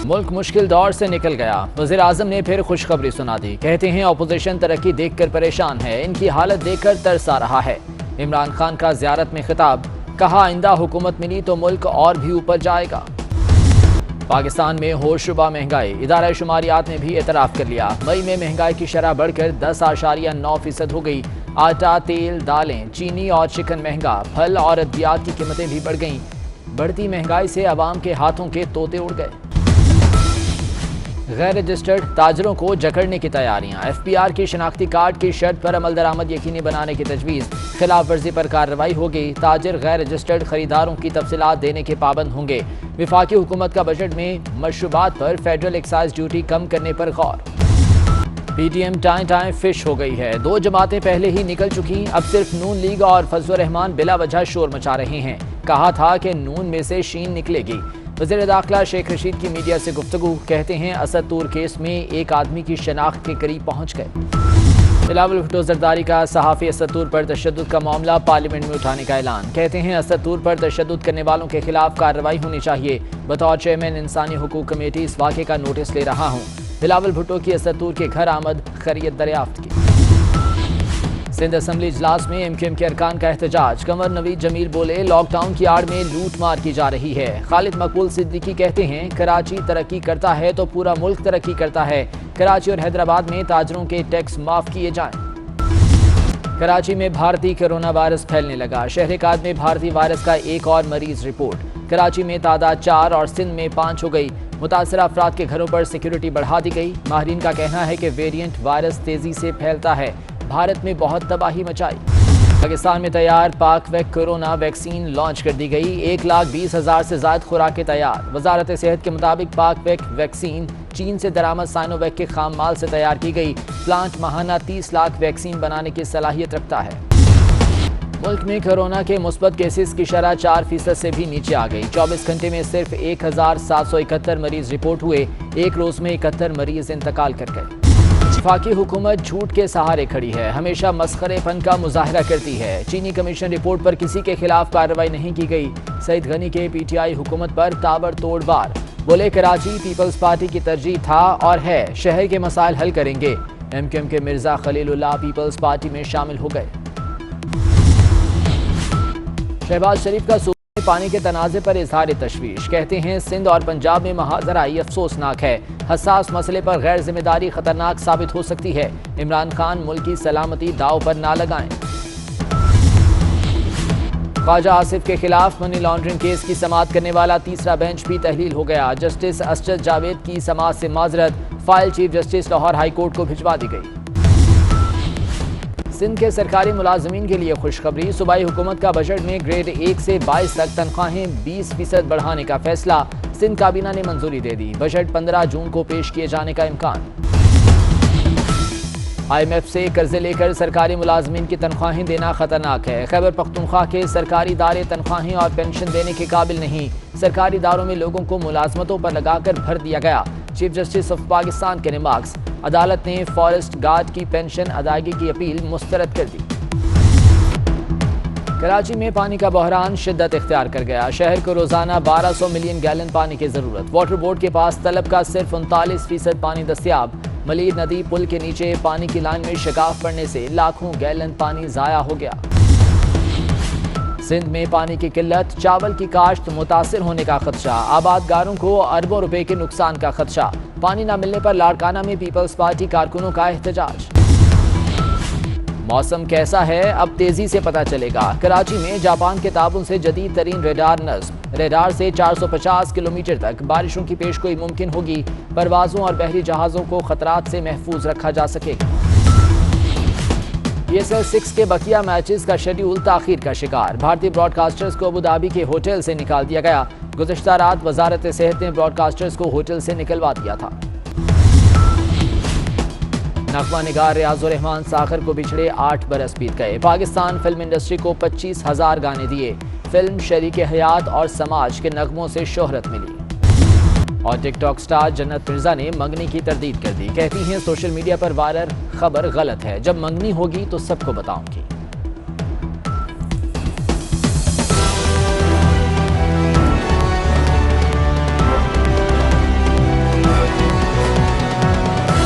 ملک مشکل دور سے نکل گیا، وزیر اعظم نے پھر خوشخبری سنا دی۔ کہتے ہیں اپوزیشن ترقی دیکھ کر پریشان ہے، ان کی حالت دیکھ کر ترس آ رہا ہے۔ عمران خان کا زیارت میں خطاب، کہا آئندہ حکومت ملی تو ملک اور بھی اوپر جائے گا۔ پاکستان میں ہوشربا مہنگائی، ادارہ شماریات نے بھی اعتراف کر لیا۔ مئی میں مہنگائی کی شرح بڑھ کر 10.9% ہو گئی۔ آٹا، تیل، دالیں، چینی اور چکن مہنگا، پھل اور ادویات کی قیمتیں بھی بڑھ گئیں۔ بڑھتی مہنگائی سے عوام کے ہاتھوں کے طوطے اڑ گئے۔ غیر رجسٹرڈ تاجروں کو جکڑنے کی تیاریاں، ایف پی آر کی شناختی کارڈ کی شرط پر عمل درآمد یقینی بنانے کی تجویز، خلاف ورزی پر کارروائی ہوگی۔ تاجر غیر رجسٹرڈ خریداروں کی تفصیلات دینے کے پابند ہوں گے۔ وفاقی حکومت کا بجٹ میں مشروبات پر فیڈرل ایکسائز ڈیوٹی کم کرنے پر غور۔ پی ٹی ایم ٹائیں ٹائیں فش ہو گئی ہے، 2 جماعتیں پہلے ہی نکل چکی، اب صرف نون لیگ اور فضل الرحمان بلا وجہ شور مچا رہے ہیں۔ کہا تھا کہ نون میں سے شین نکلے گی۔ وزیر داخلہ شیخ رشید کی میڈیا سے گفتگو، کہتے ہیں اسد طور کیس میں ایک آدمی کی شناخت کے قریب پہنچ گئے۔ بلاول بھٹو زرداری کا صحافی اسد طور پر تشدد کا معاملہ پارلیمنٹ میں اٹھانے کا اعلان، کہتے ہیں اسد طور پر تشدد کرنے والوں کے خلاف کارروائی ہونی چاہیے۔ بطور چیئرمین انسانی حقوق کمیٹی اس واقعے کا نوٹس لے رہا ہوں۔ بلاول بھٹو کی اسد طور کے گھر آمد، خیریت دریافت کی۔ سندھ اسمبلی اجلاس میں ایم کیو ایم کے ارکان کا احتجاج، کنور نوید جمیل بولے لاک ڈاؤن کی آڑ میں لوٹ مار کی جا رہی ہے۔ خالد مقبول صدیقی کہتے ہیں کراچی ترقی کرتا ہے تو پورا ملک ترقی کرتا ہے، کراچی اور حیدرآباد میں تاجروں کے ٹیکس معاف کیے جائیں۔ کراچی میں بھارتی کرونا وائرس پھیلنے لگا، شہر کاد میں بھارتی وائرس کا ایک اور مریض رپورٹ۔ کراچی میں تعداد 4 اور سندھ میں 5 ہو گئی۔ متاثرہ افراد کے گھروں پر سیکیورٹی بڑھا دی گئی۔ ماہرین کا کہنا ہے کہ ویریئنٹ وائرس تیزی سے پھیلتا ہے، بھارت میں بہت تباہی مچائی۔ پاکستان میں تیار پاک ویک کورونا ویکسین لانچ کر دی گئی، 1,20,000 سے زائد خوراکیں تیار۔ وزارت صحت کے مطابق پاک ویک ویکسین چین سے درآمد سائنو ویک کے خام مال سے تیار کی گئی۔ پلانٹ ماہانہ 30 لاکھ ویکسین بنانے کی صلاحیت رکھتا ہے۔ ملک میں کورونا کے مثبت کیسز کی شرح 4% سے بھی نیچے آ گئی۔ 24 گھنٹے میں صرف 1,771 مریض رپورٹ ہوئے، ایک روز میں 71 مریض انتقال کر گئے۔ وفاقی حکومت جھوٹ کے سہارے کھڑی ہے، ہمیشہ مسخرے پن کا مظاہرہ کرتی ہے۔ چینی کمیشن رپورٹ پر کسی کے خلاف کارروائی نہیں کی گئی۔ سعید غنی کے پی ٹی آئی حکومت پر تابڑ توڑ وار، بولے کراچی پیپلز پارٹی کی ترجیح تھا اور ہے، شہر کے مسائل حل کریں گے۔ ایم کیو ایم کے مرزا خلیل اللہ پیپلز پارٹی میں شامل ہو گئے۔ شہباز شریف کا صوبے میں پانی کے تنازع پر اظہار تشویش، کہتے ہیں سندھ اور پنجاب میں مہاجرائی افسوسناک ہے، حساس مسئلے پر غیر ذمہ داری خطرناک ثابت ہو سکتی ہے۔ عمران خان ملکی سلامتی داؤ پر نہ لگائیں۔ خواجہ آصف کے خلاف منی لانڈرنگ کیس کی سماعت کرنے والا تیسرا بینچ بھی تحلیل ہو گیا۔ جسٹس اسجد جاوید کی سماعت سے معذرت، file chief justice Lahore high court کو بھجوا دی گئی۔ سندھ کے سرکاری ملازمین کے لیے خوشخبری، صوبائی حکومت کا بجٹ میں گریڈ 1 سے 22 تک تنخواہیں 20% بڑھانے کا فیصلہ، سندھ کابینہ نے منظوری دے دی۔ بجٹ 15 جون کو پیش کیے جانے کا امکان۔ آئی ایم ایف سے قرضے لے کر سرکاری ملازمین کی تنخواہیں دینا خطرناک ہے۔ خیبر پختونخوا کے سرکاری ادارے تنخواہیں اور پینشن دینے کے قابل نہیں، سرکاری اداروں میں لوگوں کو ملازمتوں پر لگا کر بھر دیا گیا۔ چیف جسٹس آف پاکستان کے ریمارکس، عدالت نے فارسٹ گارڈ کی پینشن ادائیگی کی اپیل مسترد کر دی۔ کراچی میں پانی کا بحران شدت اختیار کر گیا، شہر کو روزانہ 1200 ملین گیلن پانی کی ضرورت۔ واٹر بورڈ کے پاس طلب کا صرف 39% پانی دستیاب۔ ملیر ندی پل کے نیچے پانی کی لائن میں شگاف پڑنے سے لاکھوں گیلن پانی ضائع ہو گیا۔ سندھ میں پانی کی قلت، چاول کی کاشت متاثر ہونے کا خدشہ، آبادگاروں کو اربوں روپے کے نقصان کا خدشہ۔ پانی نہ ملنے پر لاڑکانہ میں پیپلز پارٹی کارکنوں کا احتجاج۔ موسم کیسا ہے اب تیزی سے پتہ چلے گا، کراچی میں جاپان کے تعاون سے جدید ترین ریڈار نصب، ریڈار سے 450 کلومیٹر تک بارشوں کی پیشگوئی ممکن ہوگی، پروازوں اور بحری جہازوں کو خطرات سے محفوظ رکھا جا سکے گا۔ پی ایس ایل 6 کے بقیہ میچز کا شیڈیول تاخیر کا شکار، بھارتی براڈ کاسٹرز کو ابوظہبی کے ہوٹل سے نکال دیا گیا۔ گزشتہ رات وزارت صحت نے براڈ کاسٹرز کو ہوٹل سے نکلوا دیا تھا۔ نغمہ نگار ریاض الرحمان ساغر کو بچھڑے 8 برس بیت گئے، پاکستان فلم انڈسٹری کو 25,000 گانے دیے، فلم شریک حیات اور سماج کے نغموں سے شہرت ملی۔ اور ٹک ٹاک سٹار جنت مرزا نے منگنی کی تردید کر دی، کہتی ہیں سوشل میڈیا پر وائرل خبر غلط ہے، جب منگنی ہوگی تو سب کو بتاؤں گی۔